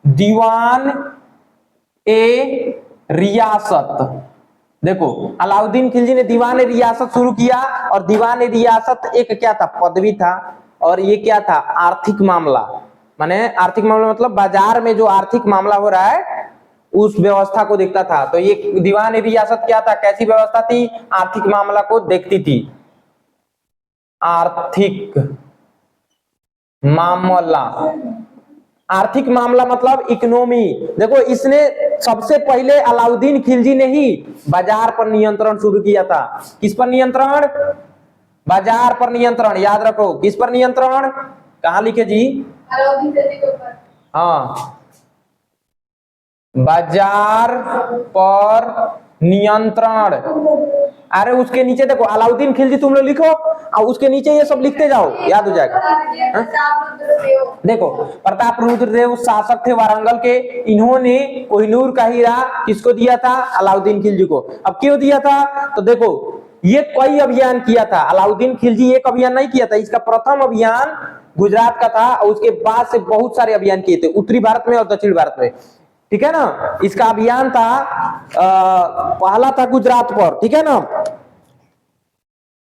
दीवान ए रियासत, देखो, अलाउद्दीन खिलजी ने दीवान ए रियासत शुरू किया, और दीवान ए रियासत एक क्या था? पदवी था, और ये क्या था? आर्थिक मामला। माने आर्थिक मामला मतलब बाजार में जो आर्थिक मामला हो रहा है, उस व्यवस्था को देखता था। तो ये दीवान ए रियासत क्या था? कैसी व्यवस्था थी? आर्थिक मामला को देखती थी। आर्थिक मामला, आर्थिक मामला मतलब इकोनॉमी। देखो, इसने सबसे पहले अलाउद्दीन खिलजी ने ही बाजार पर नियंत्रण शुरू किया था। किस पर नियंत्रण? बाजार पर नियंत्रण, याद रखो। किस पर नियंत्रण? कहां लिखे जी? अलाउद्दीन खिलजी के ऊपर। हाँ, बाजार पर नियंत्रण। अरे उसके नीचे देखो, अलाउद्दीन खिलजी तुम लोग लिखो, और उसके नीचे ये सब लिखते जाओ, याद हो जाएगा। देखो, प्रताप रुद्रदेव शासक थे वारंगल के। इन्होंने कोहिनूर का हीरा किसको दिया था? अलाउद्दीन खिलजी को। अब क्यों दिया था? तो देखो, ये कई अभियान किया था अलाउद्दीन खिलजी, एक अभियान नहीं किया था। इसका प्रथम अभियान गुजरात का था, और उसके बाद से बहुत सारे अभियान किए थे, उत्तरी भारत में और दक्षिण भारत में, ठीक है ना। इसका अभियान था, पहला था गुजरात पर, ठीक है ना।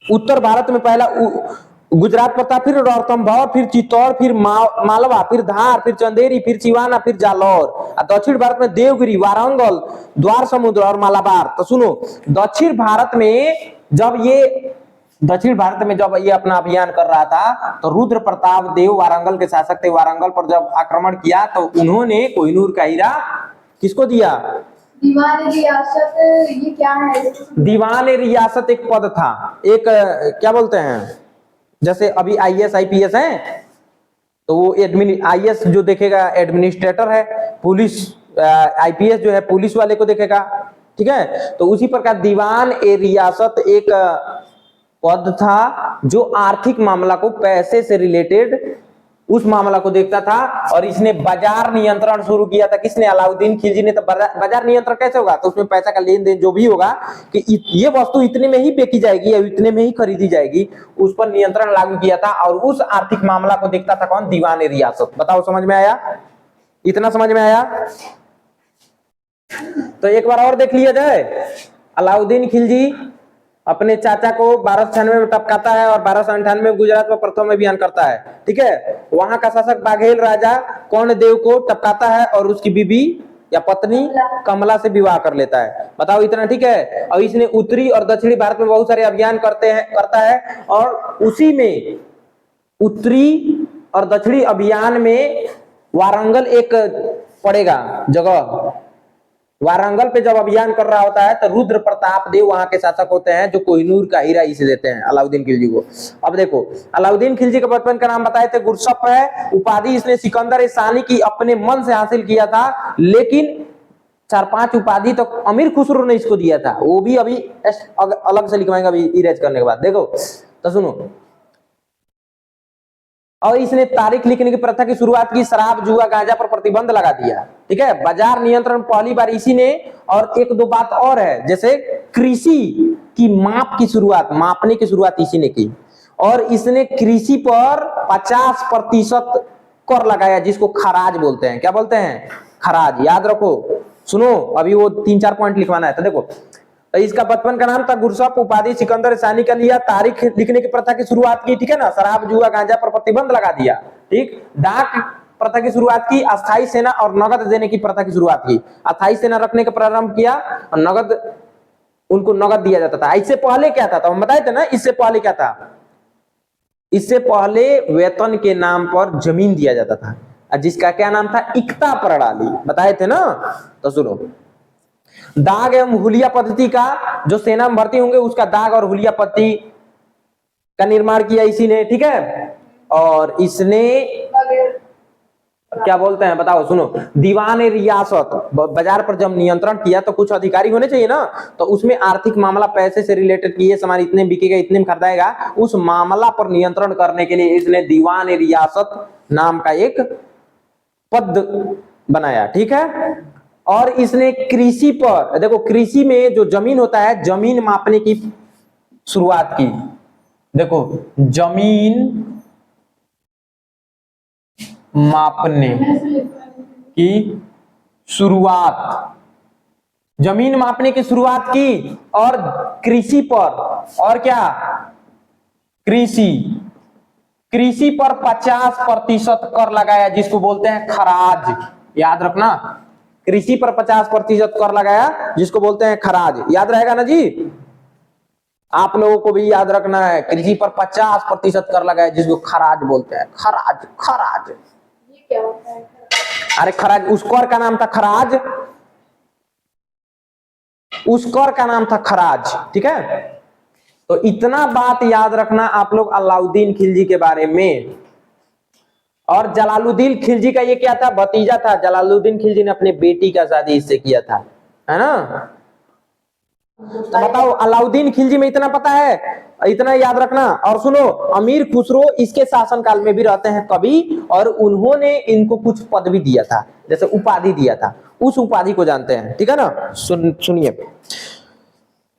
उत्तर भारत में पहला गुजरात पर था, फिर रणथंभौर, फिर चित्तौड़, फिर मालवा, फिर धार, फिर चंदेरी, फिर सिवाना, फिर जालौर। और दक्षिण भारत में देवगिरी, वारंगल, द्वार समुद्र और मालाबार। तो सुनो, दक्षिण भारत में जब ये अपना अभियान कर रहा था, तो रुद्र प्रताप देव वारंगल के शासक थे। वारंगल पर जब आक्रमण किया, तो उन्होंने कोहिनूर का हीरा किसको दिया? दीवान ए रियासत, ये क्या है? दीवान ए रियासत एक पद था, एक क्या बोलते हैं, जैसे अभी IAS IPS है, तो वो IAS जो देखेगा एडमिनिस्ट्रेटर है, पुलिस IPS जो है पुलिस वाले को देखेगा, ठीक है। तो उसी प्रकार दीवान ए रियासत एक पद था, जो आर्थिक मामला को, पैसे से रिलेटेड उस मामला को देखता था। और इसने बाजार नियंत्रण शुरू किया था। किसने? अलाउद्दीन खिलजी ने। तो बाजार नियंत्रण कैसे होगा? तो उसमें पैसा का लेन देन जो भी होगा, कि ये वस्तु इतने में ही बेची जाएगी या इतने में ही खरीदी जाएगी, उस पर नियंत्रण लागू किया था। और उस आर्थिक मामला को देखता था कौन? दीवान ए रियासत। बताओ, समझ में आया? इतना समझ में आया? तो एक बार और देख लिया जाए, अलाउद्दीन खिलजी अपने चाचा को 1296 में टपकाता है और 1298 में गुजरात में प्रथम अभियान करता है। ठीक है, वहां का शासक बाघेल राजा कर्णदेव को टपकाता है और उसकी बीबी या पत्नी कमला से विवाह कर लेता है। बताओ इतना, ठीक है। और इसने उत्तरी और दक्षिणी भारत में बहुत सारे अभियान करता है और उसी में उत्तरी और दक्षिणी अभियान में वारंगल एक पड़ेगा जगह। वारंगल पे जब अभियान कर रहा होता है तो रुद्र प्रताप देव वहां के शासक होते हैं, जो कोहिनूर का हीरा इसे देते हैं अलाउद्दीन खिलजी को। अब देखो, अलाउद्दीन खिलजी का बचपन का नाम बताए थे गुरसप है। उपाधि इसने सिकंदर सानी की अपने मन से हासिल किया था, लेकिन 4-5 उपाधि तो अमीर खुसरो ने इसको दिया था, वो भी अभी अलग से लिखवाएंगे अभी इरेज करने के बाद। देखो तो सुनो, और इसने तारीख लिखने की प्रथा की शुरुआत की, शराब जुआ गांजा पर प्रतिबंध लगा दिया। ठीक है, बाजार नियंत्रण पहली बार इसी ने, और एक दो बात और है, जैसे कृषि की माप की शुरुआत, मापने की शुरुआत इसी ने की, और इसने कृषि पर 50% कर लगाया, जिसको खराज बोलते हैं। क्या बोलते हैं? खराज। याद रखो, सुनो, अभी वो 3-4 पॉइंट लिखवाना है। तो देखो, तो इसका बचपन का नाम था गुरसप, उपाधि सिकंदर सानी का लिया, तारीख लिखने की प्रथा की शुरुआत की, ठीक है ना, शराब जुआ गांजा पर प्रतिबंध लगा दिया, ठीक, डाक प्रथा की शुरुआत की, अस्थायी सेना और नगद देने की प्रथा की शुरुआत की। अस्थायी सेना रखने का प्रारंभ किया और नगद, उनको नगद दिया जाता था। इससे पहले क्या था, तो हम बताए थे ना, इससे पहले क्या था, इससे पहले वेतन के नाम पर जमीन दिया जाता था, जिसका क्या नाम था, इक्ता प्रणाली, बताए थे ना। तो सुनो, दाग एवं हुलिया पद्धति का, जो सेना में भर्ती होंगे उसका दाग और हुलिया पद्धति का निर्माण किया इसी ने। ठीक है, और इसने क्या बोलते हैं, बताओ, सुनो, दीवान रियासत, बाजार पर जब नियंत्रण किया तो कुछ अधिकारी होने चाहिए ना, तो उसमें आर्थिक मामला, पैसे से रिलेटेड की, ये सामान इतने बिकेगा, इतने में खरीदाएगा, उस मामला पर नियंत्रण करने के लिए इसने दीवान रियासत नाम का एक पद बनाया। ठीक है, और इसने कृषि पर, देखो कृषि में जो जमीन होता है, जमीन मापने की शुरुआत की। देखो, जमीन मापने की शुरुआत, जमीन मापने की शुरुआत की, और कृषि पर, और क्या, कृषि पर 50% कर लगाया, जिसको बोलते हैं खराज। याद रखना, कृषि पर 50% कर लगाया, जिसको बोलते हैं खराज। याद रहेगा ना जी, आप लोगों को भी याद रखना है, कृषि पर 50% कर लगाया, जिसको खराज बोलते हैं। खराज, खराज ये क्या होता है? अरे खराज, उस कर का नाम था खराज, उस कर का नाम था खराज। ठीक है, तो इतना बात याद रखना आप लोग अलाउद्दीन खिलजी के बारे में। और जलालुद्दीन खिलजी का ये क्या था, भतीजा था। जलालुद्दीन खिलजी ने अपने बेटी का शादी इससे किया था, है ना। तो बताओ, अलाउद्दीन खिलजी में इतना पता है, इतना याद रखना। और सुनो, अमीर खुसरो इसके शासनकाल में भी रहते हैं कवि, और उन्होंने इनको कुछ पद भी दिया था, जैसे उपाधि दिया था, उस उपाधि को जानते हैं। ठीक है ना, सुनिए,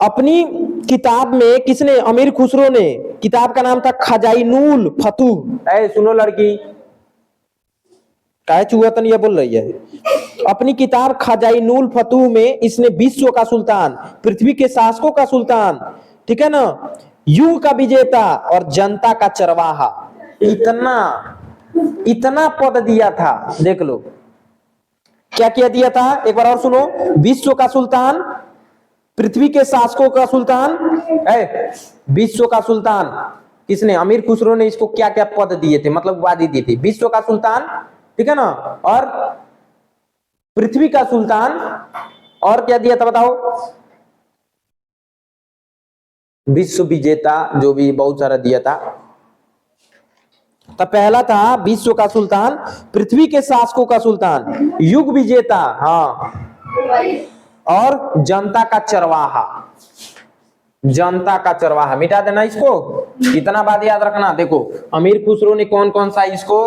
अपनी किताब में किसने, अमीर खुसरो ने, किताब का नाम था खजाइनुल फतूह। सुनो लड़की, काहे चुहतन ये बोल रही है। अपनी किताब खजाइनुल फतूह में इसने विश्व का सुल्तान, पृथ्वी के शासकों का सुल्तान, ठीक है ना, युग का विजेता और जनता का चरवाहा, इतना पद दिया था। देख लो क्या क्या दिया था, एक बार और सुनो। विश्व का सुल्तान, पृथ्वी के शासकों का सुल्तान, विश्व का सुल्तान किसने, अमीर खुसरो ने इसको क्या क्या पद दिए थे, मतलब उपाधि दी थी। विश्व का सुल्तान, ठीक है ना, और पृथ्वी का सुल्तान, और क्या दिया था बताओ, विश्व विजेता, जो भी बहुत सारा दिया था। तो पहला था विश्व का सुल्तान, पृथ्वी के शासकों का सुल्तान, युग विजेता, हाँ, और जनता का चरवाहा, जनता का चरवाहा। मिटा देना इसको, इतना बात याद रखना। देखो, अमीर खुसरो ने कौन कौन सा इसको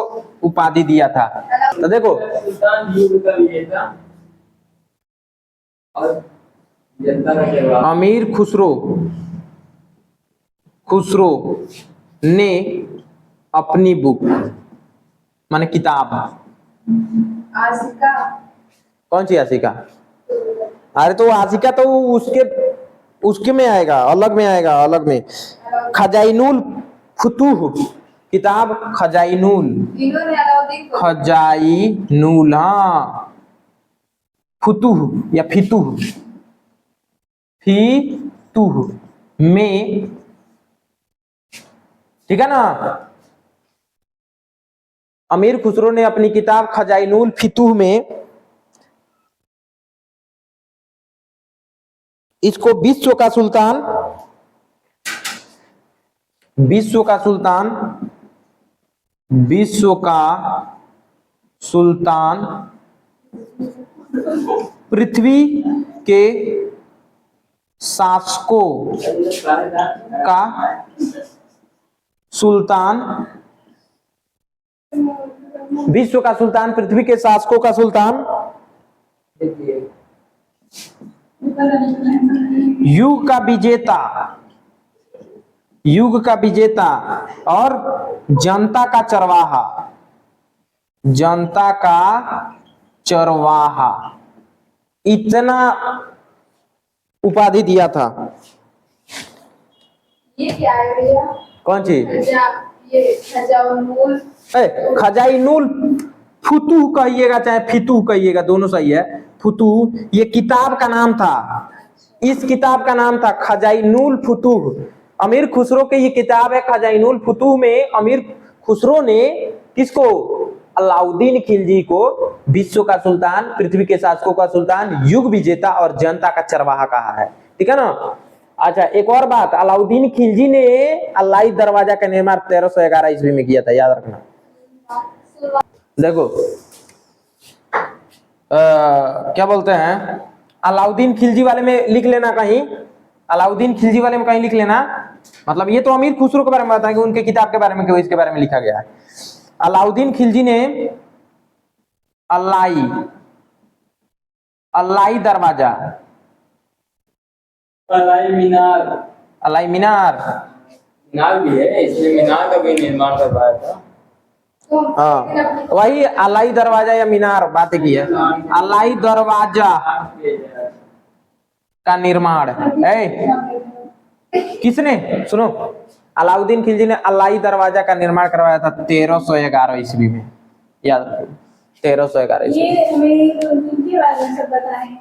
उपाधि दिया था, तो देखो, सुल्तान युग का विजेता और जनता का चरवाहा। अमीर खुसरो ने अपनी बुक, माने किताब, आशिका, कौन सी आशिका, अरे तो आशिका तो उसके उसके में आएगा, अलग में आएगा, अलग में। खजाइनुल फुतूह, किताब खजाइनुल, इन्होंने अलाउद्दीन को खजाइनुल, हाँ, फुतूह या फितूह, फितूह में, ठीक है ना। अमीर खुसरो ने अपनी किताब खजाइनुल फितूह में इसको विश्व का सुल्तान, विश्व का सुल्तान, विश्व का सुल्तान, पृथ्वी के शासकों का सुल्तान, विश्व का सुल्तान, पृथ्वी के शासकों का सुल्तान, युग का विजेता, युग का विजेता और जनता का चरवाहा, जनता का चरवाहा, इतना उपाधि दिया था। ये क्या है भैया? कौन चीज? ये खजाउनुल खजाइनुल फुतूह कहिएगा चाहे फितूह कहिएगा, दोनों सही है। फुतूह ये किताब का नाम था, इस किताब का नाम था खजाइनुल फुतूह। अमीर खुसरो की ये किताब है खजाइनुल फुतूह में अमीर खुसरो ने किसको? अलाउद्दीन खिलजी को विश्व का सुल्तान, पृथ्वी के शासकों का सुल्तान, युग विजेता और जनता का चरवाहा कहा है, ठीक है ना। अच्छा, एक और बात, अलाउद्दीन खिलजी ने अल्लाही दरवाजा का निर्माण 1311 ईस्वी में किया था, याद रखना। देखो क्या बोलते हैं, अलाउद्दीन खिलजी वाले में लिख लेना कहीं, अलाउद्दीन खिलजी वाले में कहीं लिख लेना। मतलब ये तो अमीर खुसरो के बारे में बताएंगे, उनके किताब के बारे में क्यों इसके बारे में लिखा गया है। अलाउद्दीन खिलजी ने अल्लाई दरवाजा, अलाई मीनार, अलाई मीनार, मीनार भी है, इसलिए मीनार का भी निर्माण करवाया था। हाँ वही अलाई दरवाजा या मीनार बात की है। अलाई दरवाजा का निर्माण किसने? सुनो, अलाउद्दीन खिलजी ने अलाई दरवाजा का निर्माण करवाया था 1311 ईस्वी में, याद रखो 1311 ईस्वी।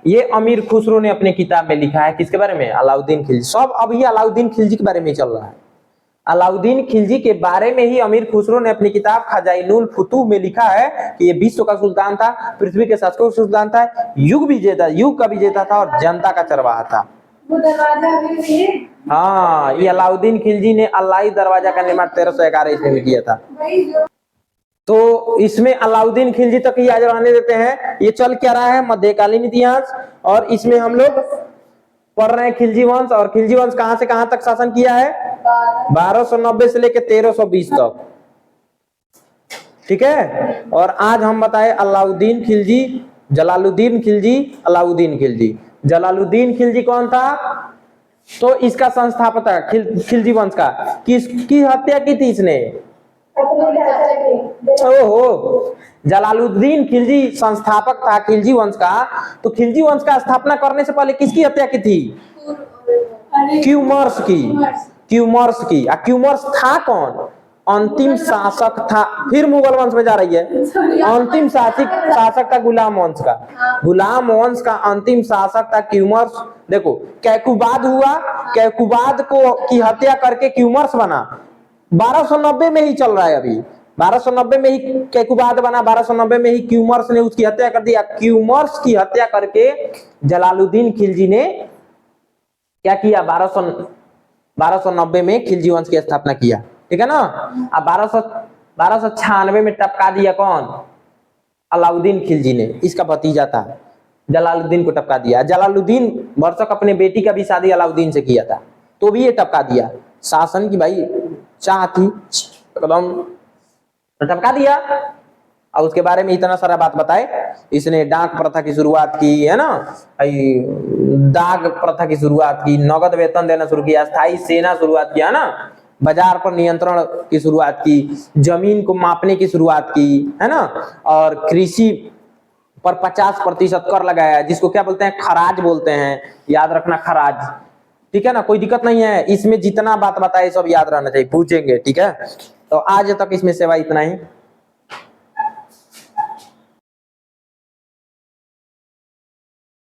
ये अमीर खुसरो ने अपने किताब में लिखा है, किसके बारे में? अलाउद्दीन खिलजी। सब अभी अलाउद्दीन खिलजी के बारे में चल रहा है। अलाउद्दीन खिलजी के बारे में ही अमीर खुसरो ने अपनी किताब खजाइनुल फुतूह में लिखा है कि ये विश्व का सुल्तान था, पृथ्वी के शासकों का सुल्तान था, युग विजेता, युग का विजेता था और जनता का चरवाहा था। वो दरवाजा भी है। हाँ, ये अलाउद्दीन खिलजी ने अल्लाई दरवाजा का निर्माण 1311 ईस्वी में किया था। तो इसमें अलाउद्दीन खिलजी तक ही आज रहने देते हैं। ये चल क्या रहा है? मध्यकालीन इतिहास, और इसमें हम लोग पढ़ रहे हैं खिलजी वंश। और खिलजी वंश कहां से कहां तक शासन किया है? 1290 से लेकर 1320 तक, ठीक है। और आज हम बताए अलाउद्दीन खिलजी, जलालुद्दीन खिलजी, अलाउद्दीन खिलजी। जलालुद्दीन खिलजी कौन था? तो इसका संस्थापक था खिलजी वंश का। किसकी हत्या की थी इसने? ओहो, जलालुद्दीन खिलजी संस्थापक था खिलजी वंश का। तो खिलजी वंश का स्थापना करने से पहले किसकी हत्या की थी? क्यूमर्स की, क्यूमर्स की। क्यूमर्स था कौन? अंतिम शासक था। फिर मुगल वंश में जा रही है। अंतिम शासक था गुलाम वंश का, गुलाम वंश का अंतिम शासक था क्यूमर्स। देखो कैकुबाद हुआ, कैकुबाद को की हत्या करके क्यूमर्स बना। 1290 में ही चल रहा है अभी, 1290 में ही कैकुबाद बना, 1290 में ही क्यूमर्स ने उसकी हत्या कर दिया। क्यूमर्स की हत्या करके जलालुद्दीन खिलजी ने क्या किया? 1290 में खिलजी वंश की स्थापना किया, ठीक है ना। अब 1296 में टपका दिया कौन? अलाउद्दीन खिलजी ने। इसका भतीजा था, जलालुद्दीन को टपका दिया। जलालुद्दीन वर्षक अपने बेटी का भी शादी अलाउद्दीन से किया था, तो भी ये टपका दिया। शासन की भाई चाह थी एकदम, टपका दिया। और उसके बारे में इतना सारा बात बताए। इसने डाक प्रथा की शुरुआत की, है ना, दाग प्रथा की शुरुआत की, नगद वेतन देना शुरू किया, स्थायी सेना शुरुआत किया ना, बाजार पर नियंत्रण की शुरुआत की, जमीन को मापने की शुरुआत की, है ना, और कृषि पर 50% कर लगाया, जिसको क्या बोलते हैं? खराज बोलते हैं, याद रखना, खराज, ठीक है ना, कोई दिक्कत नहीं है इसमें, जितना बात बताए सब याद रहना चाहिए, पूछेंगे, ठीक है। तो आज तक इसमें सेवा इतना ही।